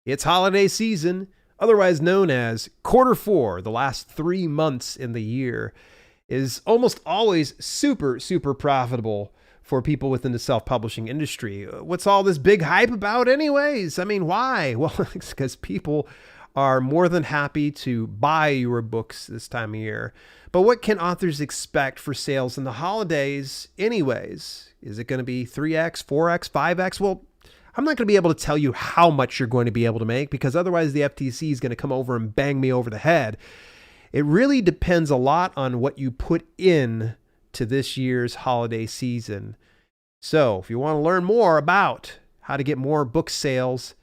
It's holiday season, otherwise known as quarter four, the last 3 months in the year, is almost always super, super profitable for people within the self-publishing industry. What's all this big hype about anyways? I mean, why? Well, it's because people are more than happy to buy your books this time of year. But what can authors expect for sales in the holidays anyways? Is it going to be 3x, 4x, 5x? Well, I'm not going to be able to tell you how much you're going to be able to make because otherwise the FTC is going to come over and bang me over the head. It really depends a lot on what you put in to this year's holiday season. So if you want to learn more about how to get more book sales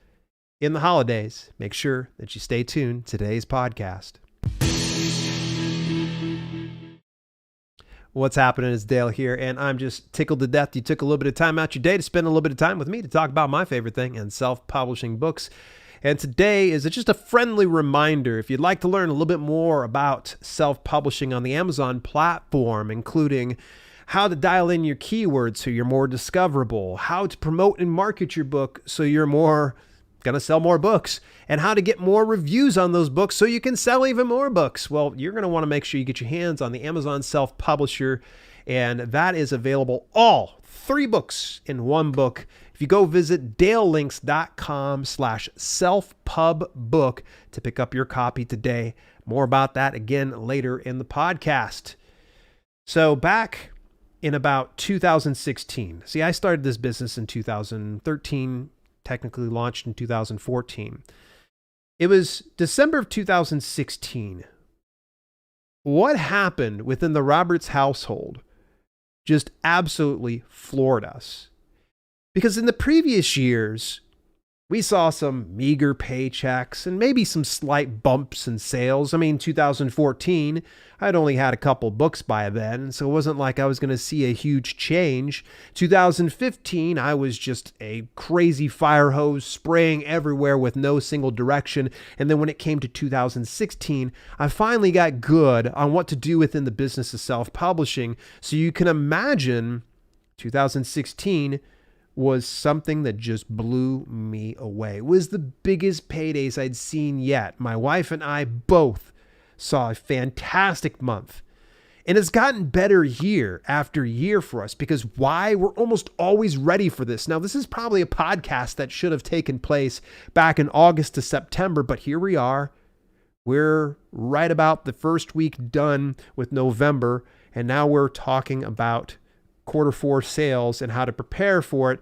in the holidays, make sure that you stay tuned to today's podcast. What's happening? It's Dale here, and I'm just tickled to death you took a little bit of time out your day to spend a little bit of time with me to talk about my favorite thing and self-publishing books. And today is just a friendly reminder. If you'd like to learn a little bit more about self-publishing on the Amazon platform, including how to dial in your keywords so you're more discoverable, how to promote and market your book so you're more going to sell more books, and how to get more reviews on those books so you can sell even more books, well, you're going to want to make sure you get your hands on the Amazon Self-Publisher, and that is available, all 3 books in one book. If you go visit dalelinks.com/selfpubbook to pick up your copy today. More about that again later in the podcast. So back in about 2016, see, I started this business in 2013, technically launched in 2014. It was December of 2016. What happened within the Roberts household just absolutely floored us. Because in the previous years, we saw some meager paychecks and maybe some slight bumps in sales. I mean, 2014, I'd only had a couple books by then, so it wasn't like I was going to see a huge change. 2015, I was just a crazy fire hose spraying everywhere with no single direction. And then when it came to 2016, I finally got good on what to do within the business of self-publishing. So you can imagine 2016 was something that just blew me away. It was the biggest paydays I'd seen yet. My wife and I both saw a fantastic month. And it's gotten better year after year for us because why? We're almost always ready for this. Now, this is probably a podcast that should have taken place back in August to September, but here we are. We're right about the first week done with November, and now we're talking about quarter four sales and how to prepare for it.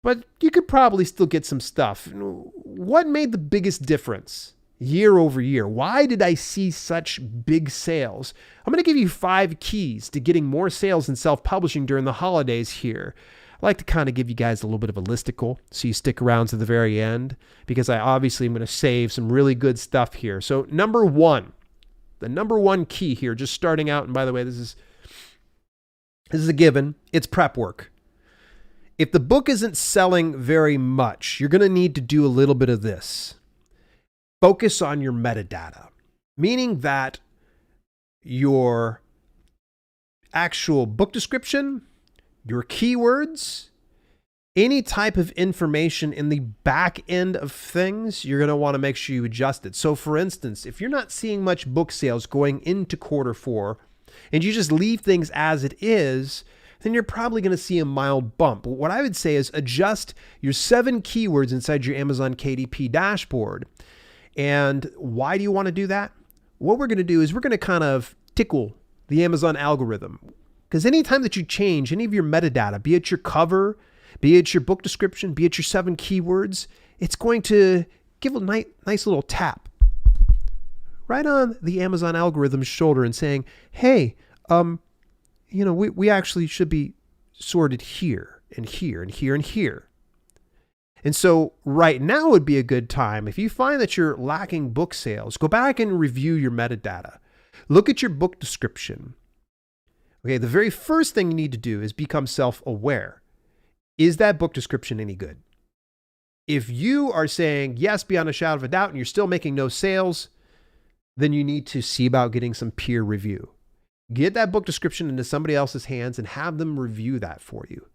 But you could probably still get some stuff. What made the biggest difference year over year? Why did I see such big sales? I'm going to give you 5 keys to getting more sales in self-publishing during the holidays here. I like to kind of give you guys a little bit of a listicle so you stick around to the very end because I obviously am going to save some really good stuff here. So the number one key here, just starting out, and by the way, this is a given. It's prep work. If the book isn't selling very much, you're going to need to do a little bit of this. Focus on your metadata, meaning that your actual book description, your keywords, any type of information in the back end of things, you're going to want to make sure you adjust it. So for instance, if you're not seeing much book sales going into quarter four, and you just leave things as it is, then you're probably going to see a mild bump. What I would say is adjust your 7 keywords inside your Amazon KDP dashboard. And why do you want to do that? What we're going to do is we're going to kind of tickle the Amazon algorithm. Because anytime that you change any of your metadata, be it your cover, be it your book description, be it your 7 keywords, it's going to give a nice little tap right on the Amazon algorithm's shoulder and saying, hey, we actually should be sorted here and here and here and here. And so right now would be a good time. If you find that you're lacking book sales, go back and review your metadata. Look at your book description. Okay, the very first thing you need to do is become self-aware. Is that book description any good? If you are saying yes beyond a shadow of a doubt and you're still making no sales, then you need to see about getting some peer review. Get that book description into somebody else's hands and have them review that for you.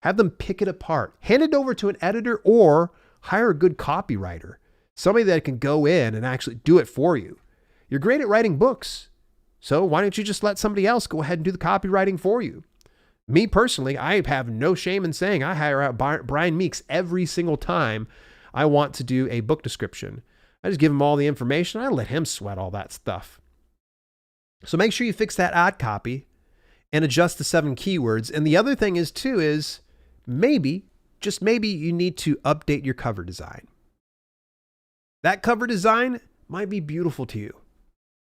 Have them pick it apart. Hand it over to an editor or hire a good copywriter, somebody that can go in and actually do it for you. You're great at writing books, so why don't you just let somebody else go ahead and do the copywriting for you? Me personally, I have no shame in saying I hire out Brian Meeks every single time I want to do a book description. I just give him all the information. I let him sweat all that stuff. So make sure you fix that ad copy and adjust the 7 keywords. And the other thing is maybe, just maybe, you need to update your cover design. That cover design might be beautiful to you.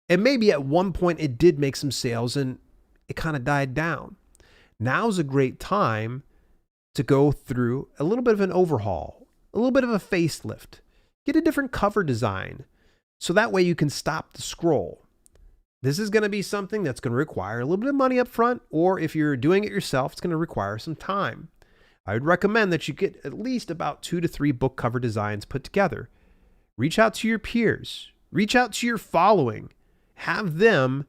And maybe at one point it did make some sales and it kind of died down. Now's a great time to go through a little bit of an overhaul, a little bit of a facelift. Get a different cover design so that way you can stop the scroll. This is going to be something that's going to require a little bit of money up front, or if you're doing it yourself, it's going to require some time. I would recommend that you get at least about 2 to 3 book cover designs put together. Reach out to your peers, reach out to your following, have them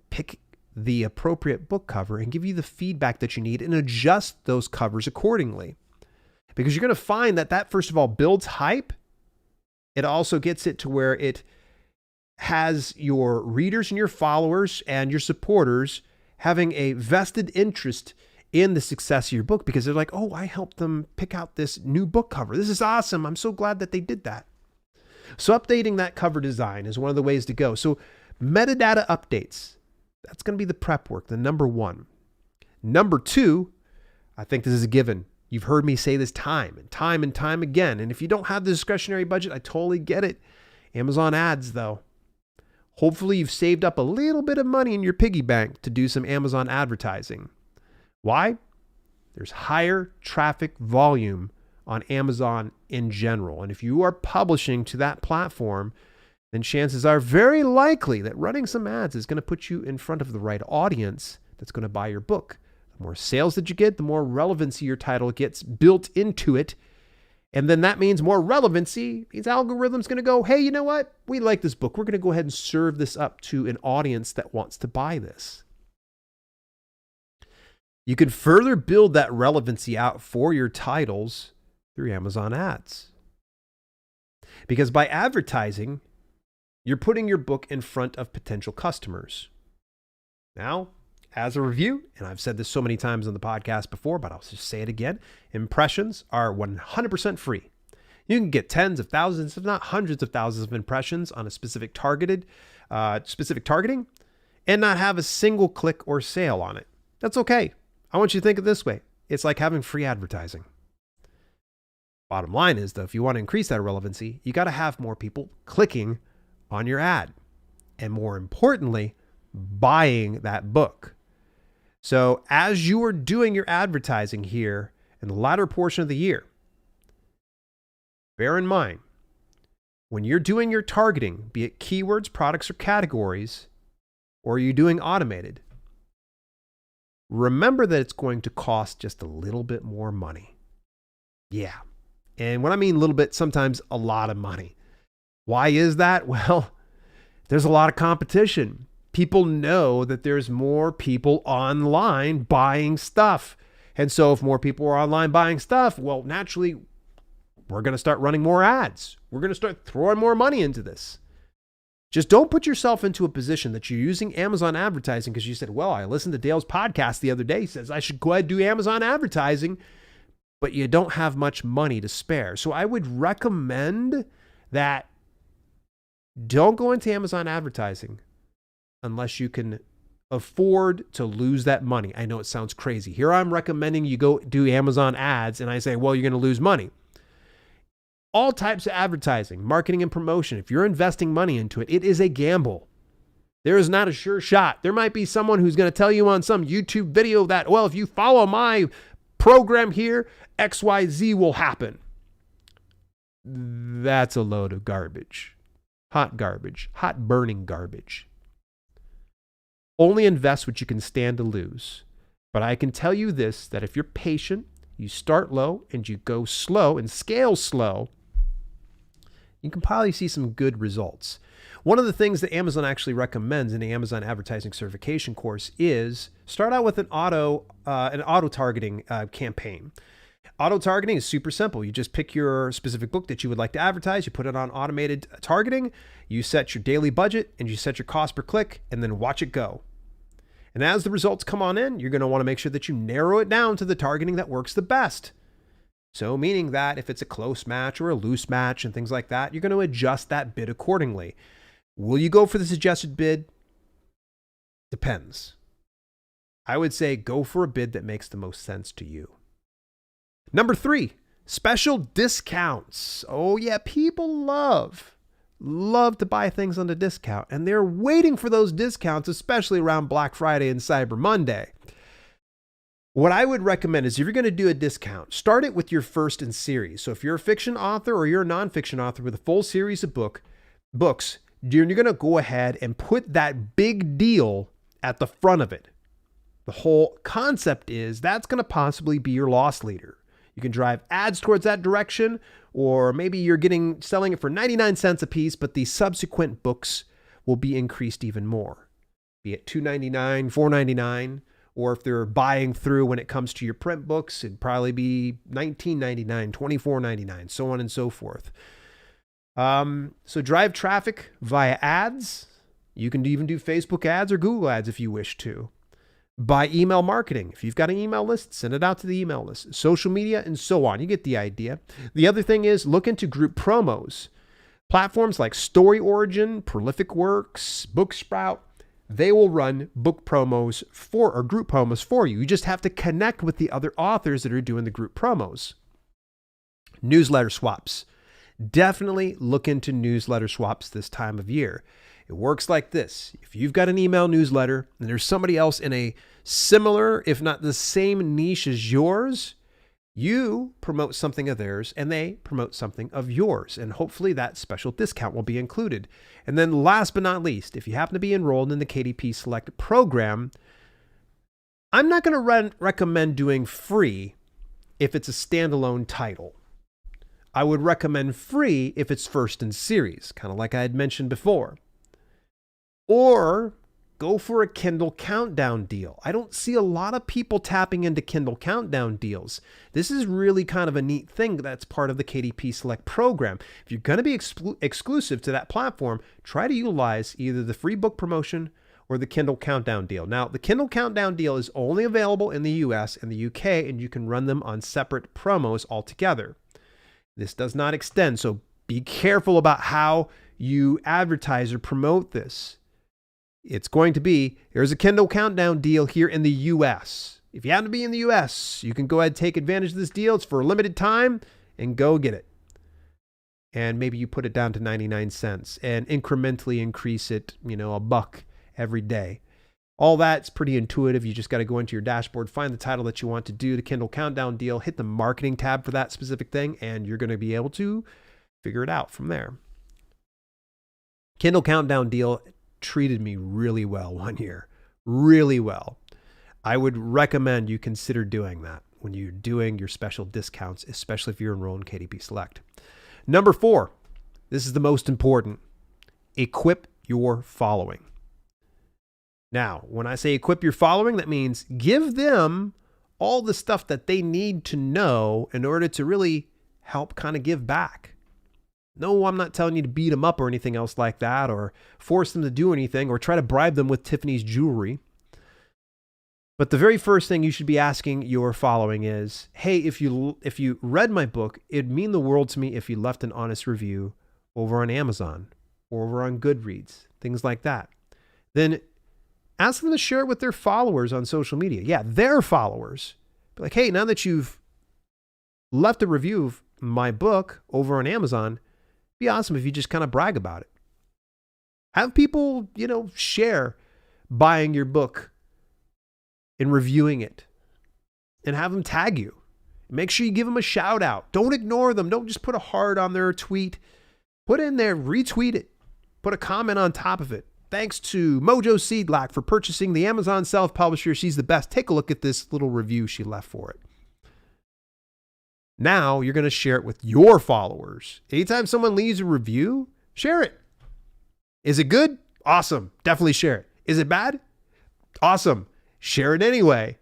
pick the appropriate book cover and give you the feedback that you need and adjust those covers accordingly. Because you're going to find that first of all builds hype. It also gets it to where it has your readers and your followers and your supporters having a vested interest in the success of your book, because they're like, oh, I helped them pick out this new book cover. This is awesome. I'm so glad that they did that. So updating that cover design is one of the ways to go. So metadata updates, that's going to be the prep work, the number 1. Number 2, I think this is a given. You've heard me say this time and time again. And if you don't have the discretionary budget, I totally get it. Amazon ads, though. Hopefully you've saved up a little bit of money in your piggy bank to do some Amazon advertising. Why? There's higher traffic volume on Amazon in general. And if you are publishing to that platform, then chances are very likely that running some ads is going to put you in front of the right audience that's going to buy your book. The more sales that you get, the more relevancy your title gets built into it. And then that means more relevancy. Means algorithm's going to go, hey, you know what? We like this book. We're going to go ahead and serve this up to an audience that wants to buy this. You can further build that relevancy out for your titles through Amazon ads. Because by advertising, you're putting your book in front of potential customers. Now, as a review, and I've said this so many times on the podcast before, but I'll just say it again, impressions are 100% free. You can get tens of thousands, if not hundreds of thousands of impressions on a specific targeting, and not have a single click or sale on it. That's okay. I want you to think of it this way. It's like having free advertising. Bottom line is, though, if you want to increase that relevancy, you got to have more people clicking on your ad. And more importantly, buying that book. So as you are doing your advertising here in the latter portion of the year, bear in mind, when you're doing your targeting, be it keywords, products, or categories, or you're doing automated, remember that it's going to cost just a little bit more money. Yeah. And when I mean a little bit, sometimes a lot of money. Why is that? Well, there's a lot of competition. People know that there's more people online buying stuff. And so if more people are online buying stuff, well, naturally, we're going to start running more ads. We're going to start throwing more money into this. Just don't put yourself into a position that you're using Amazon advertising because you said, well, I listened to Dale's podcast the other day. He says I should go ahead and do Amazon advertising, but you don't have much money to spare. So I would recommend that don't go into Amazon advertising unless you can afford to lose that money. I know it sounds crazy. Here I'm recommending you go do Amazon ads, and I say, well, you're going to lose money. All types of advertising, marketing, and promotion, if you're investing money into it, it is a gamble. There is not a sure shot. There might be someone who's going to tell you on some YouTube video that, well, if you follow my program here, XYZ will happen. That's a load of garbage. Hot burning garbage. Only invest what you can stand to lose. But I can tell you this, that if you're patient, you start low and you go slow and scale slow, you can probably see some good results. One of the things that Amazon actually recommends in the Amazon advertising certification course is start out with an auto targeting campaign. Auto targeting is super simple. You just pick your specific book that you would like to advertise, you put it on automated targeting, you set your daily budget, and you set your cost per click, and then watch it go. And as the results come on in, you're going to want to make sure that you narrow it down to the targeting that works the best. So meaning that if it's a close match or a loose match and things like that, you're going to adjust that bid accordingly. Will you go for the suggested bid? Depends. I would say go for a bid that makes the most sense to you. Number 3, special discounts. Oh yeah, people love to buy things on a discount, and they're waiting for those discounts, especially around Black Friday and Cyber Monday. What I would recommend is if you're going to do a discount, start it with your first in series. So if you're a fiction author or you're a nonfiction author with a full series of books, you're going to go ahead and put that big deal at the front of it. The whole concept is that's going to possibly be your loss leader. You can drive ads towards that direction, or maybe you're selling it for 99 cents a piece, but the subsequent books will be increased even more, be it $2.99, $4.99, or if they're buying through when it comes to your print books, it'd probably be $19.99, $24.99, so on and so forth. So drive traffic via ads. You can even do Facebook ads or Google ads if you wish to. By email marketing. If you've got an email list, send it out to the email list, social media, and so on. You get the idea. The other thing is look into group promos. Platforms like Story Origin, Prolific Works, Booksprout, they will run book promos or group promos for you. You just have to connect with the other authors that are doing the group promos. Newsletter swaps. Definitely look into newsletter swaps this time of year. It works like this. If you've got an email newsletter and there's somebody else in a similar, if not the same niche as yours, you promote something of theirs and they promote something of yours. And hopefully that special discount will be included. And then last but not least, if you happen to be enrolled in the KDP Select program, I'm not going to recommend doing free if it's a standalone title. I would recommend free if it's first in series, kind of like I had mentioned before. Or go for a Kindle Countdown deal. I don't see a lot of people tapping into Kindle Countdown deals. This is really kind of a neat thing that's part of the KDP Select program. If you're going to be exclusive to that platform, try to utilize either the free book promotion or the Kindle Countdown deal. Now, the Kindle Countdown deal is only available in the US and the UK, and you can run them on separate promos altogether. This does not extend, so be careful about how you advertise or promote this. It's going to be, here's a Kindle Countdown deal here in the US. If you happen to be in the US, you can go ahead and take advantage of this deal. It's for a limited time and go get it. And maybe you put it down to 99 cents and incrementally increase it, $1 every day. All that's pretty intuitive. You just got to go into your dashboard, find the title that you want to do, the Kindle Countdown deal, hit the marketing tab for that specific thing, and you're going to be able to figure it out from there. Kindle Countdown deal treated me really well one year, really well. I would recommend you consider doing that when you're doing your special discounts, especially if you're enrolled in KDP Select. Number 4, this is the most important. Equip your following. Now, when I say equip your following, that means give them all the stuff that they need to know in order to really help kind of give back. No, I'm not telling you to beat them up or anything else like that, or force them to do anything, or try to bribe them with Tiffany's jewelry. But the very first thing you should be asking your following is, hey, if you read my book, it'd mean the world to me if you left an honest review over on Amazon or over on Goodreads, things like that. Then ask them to share it with their followers on social media. Yeah, their followers. Be like, hey, now that you've left a review of my book over on Amazon, it'd be awesome if you just kind of brag about it. Have people, share buying your book and reviewing it, and have them tag you. Make sure you give them a shout out. Don't ignore them. Don't just put a heart on their tweet. Put in there, retweet it. Put a comment on top of it. Thanks to Mojo Seedlack for purchasing the Amazon self-publisher. She's the best. Take a look at this little review she left for it. Now you're going to share it with your followers. Anytime someone leaves a review, share it. Is it good? Awesome. Definitely share it. Is it bad? Awesome. Share it anyway.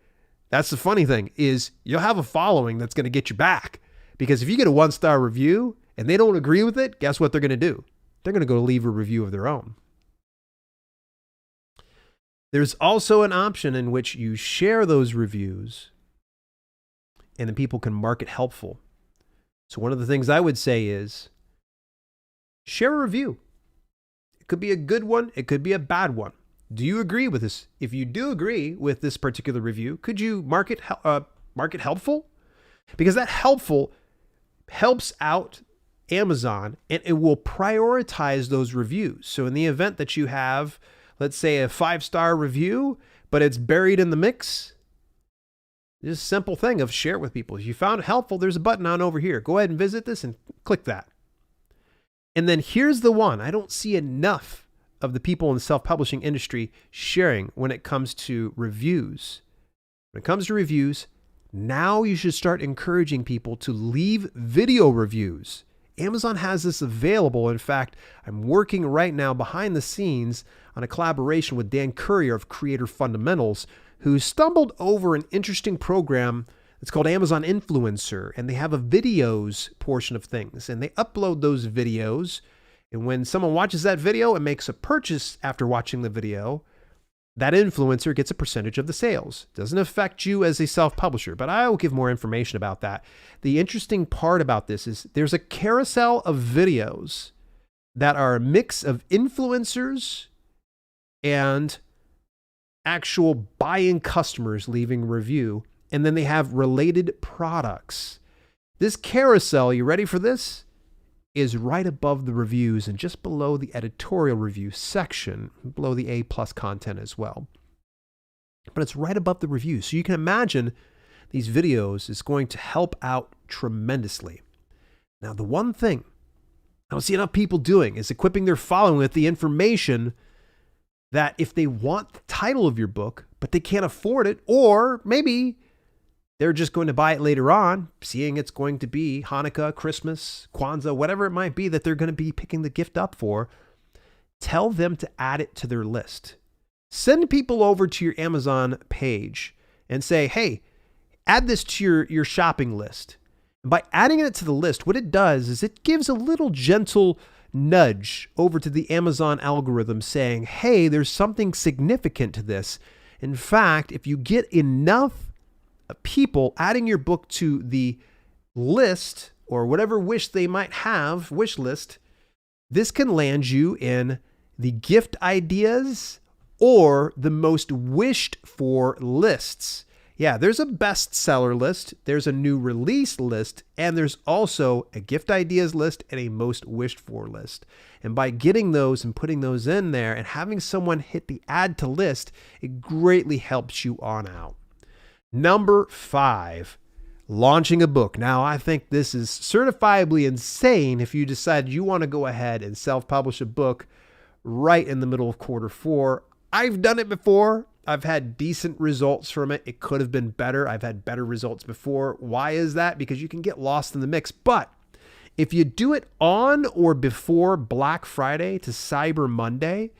That's the funny thing is you'll have a following that's going to get you back, because if you get a 1-star review and they don't agree with it, guess what they're going to do? They're going to go leave a review of their own. There's also an option in which you share those reviews and then people can mark it helpful. So one of the things I would say is share a review. It could be a good one. It could be a bad one. Do you agree with this? If you do agree with this particular review, could you mark it helpful? Because that helpful helps out Amazon and it will prioritize those reviews. So in the event that you have, let's say, a 5-star review, but it's buried in the mix, just a simple thing of share it with people. If you found it helpful, there's a button on over here. Go ahead and visit this and click that. And then here's the one I don't see enough of the people in the self-publishing industry sharing when it comes to reviews. When it comes to reviews, now you should start encouraging people to leave video reviews. Amazon has this available. In fact, I'm working right now behind the scenes on a collaboration with Dan Currier of Creator Fundamentals, who stumbled over an interesting program. It's called Amazon Influencer, and they have a videos portion of things, and they upload those videos. And when someone watches that video and makes a purchase after watching the video, that influencer gets a percentage of the sales. Doesn't affect you as a self-publisher, but I will give more information about that. The interesting part about this is there's a carousel of videos that are a mix of influencers and actual buying customers leaving a review, and then they have related products. This carousel, you ready for this? Is right above the reviews and just below the editorial review section, below the A+ content as well. But it's right above the reviews. So you can imagine these videos is going to help out tremendously. Now, the one thing I don't see enough people doing is equipping their following with the information that if they want the title of your book, but they can't afford it, or maybe they're just going to buy it later on, seeing it's going to be Hanukkah, Christmas, Kwanzaa, whatever it might be that they're going to be picking the gift up for. Tell them to add it to their list. Send people over to your Amazon page and say, hey, add this to your shopping list. And by adding it to the list, what it does is it gives a little gentle nudge over to the Amazon algorithm saying, hey, there's something significant to this. In fact, if you get enough people adding your book to the list or whatever wish they might have, wish list, this can land you in the gift ideas or the most wished for lists. Yeah, there's a bestseller list, there's a new release list, and there's also a gift ideas list and a most wished for list. And by getting those and putting those in there and having someone hit the add to list, it greatly helps you on out. Number 5, launching a book. Now, I think this is certifiably insane if you decide you want to go ahead and self-publish a book right in the middle of Q4. I've done it before. I've had decent results from it. It could have been better. I've had better results before. Why is that? Because you can get lost in the mix. But if you do it on or before Black Friday to Cyber Monday,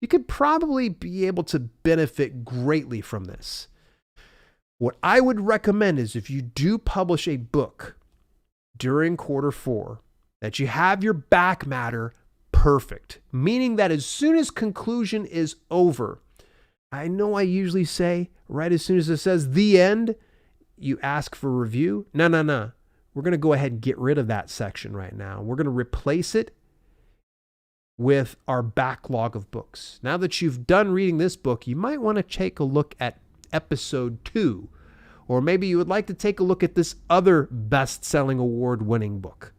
you could probably be able to benefit greatly from this. What I would recommend is if you do publish a book during Q4, that you have your back matter perfect, meaning that as soon as conclusion is over, I know I usually say right as soon as it says the end, you ask for review. No. We're going to go ahead and get rid of that section right now. We're going to replace it with our backlog of books. Now that you've done reading this book, you might want to take a look at episode 2, or maybe you would like to take a look at this other best-selling award-winning book.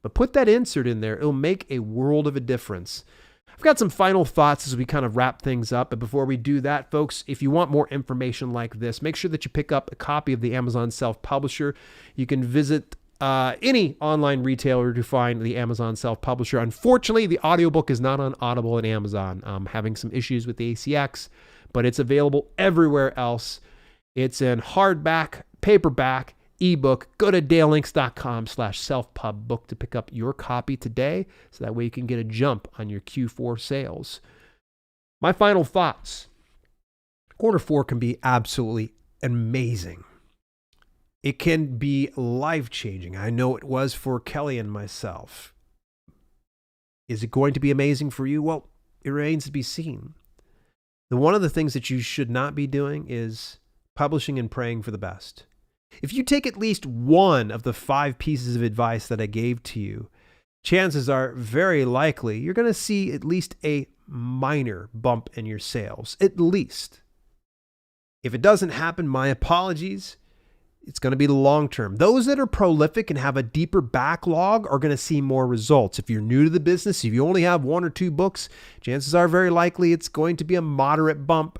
But put that insert in there. It'll make a world of a difference. I've got some final thoughts as we kind of wrap things up. But before we do that, folks, if you want more information like this, make sure that you pick up a copy of the Amazon Self-Publisher. You can visit any online retailer to find the Amazon Self-Publisher. Unfortunately, the audiobook is not on Audible and Amazon. I'm having some issues with the ACX, but it's available everywhere else. It's in hardback, paperback, ebook. Go to dalelinks.com/selfpubbook to pick up your copy today, so that way you can get a jump on your Q4 sales. My final thoughts. Q4 can be absolutely amazing. It can be life-changing. I know it was for Kelly and myself. Is it going to be amazing for you? Well, it remains to be seen. One of the things that you should not be doing is publishing and praying for the best. If you take at least one of the 5 pieces of advice that I gave to you, chances are very likely you're going to see at least a minor bump in your sales, at least. If it doesn't happen, my apologies. It's going to be the long term. Those that are prolific and have a deeper backlog are going to see more results. If you're new to the business, if you only have 1 or 2 books, chances are very likely it's going to be a moderate bump.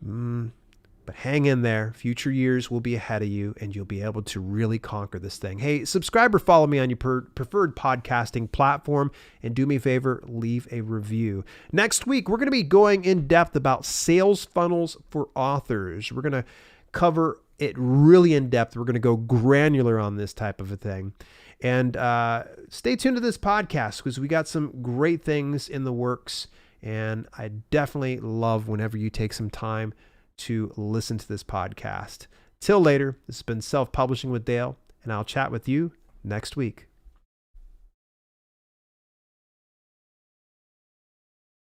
But hang in there. Future years will be ahead of you, and you'll be able to really conquer this thing. Hey, subscribe or follow me on your preferred podcasting platform, and do me a favor, leave a review. Next week, we're going to be going in depth about sales funnels for authors. We're going to cover it really in depth. We're going to go granular on this type of a thing. And stay tuned to this podcast because we got some great things in the works. And I definitely love whenever you take some time to listen to this podcast. Till later, this has been Self-Publishing with Dale, and I'll chat with you next week.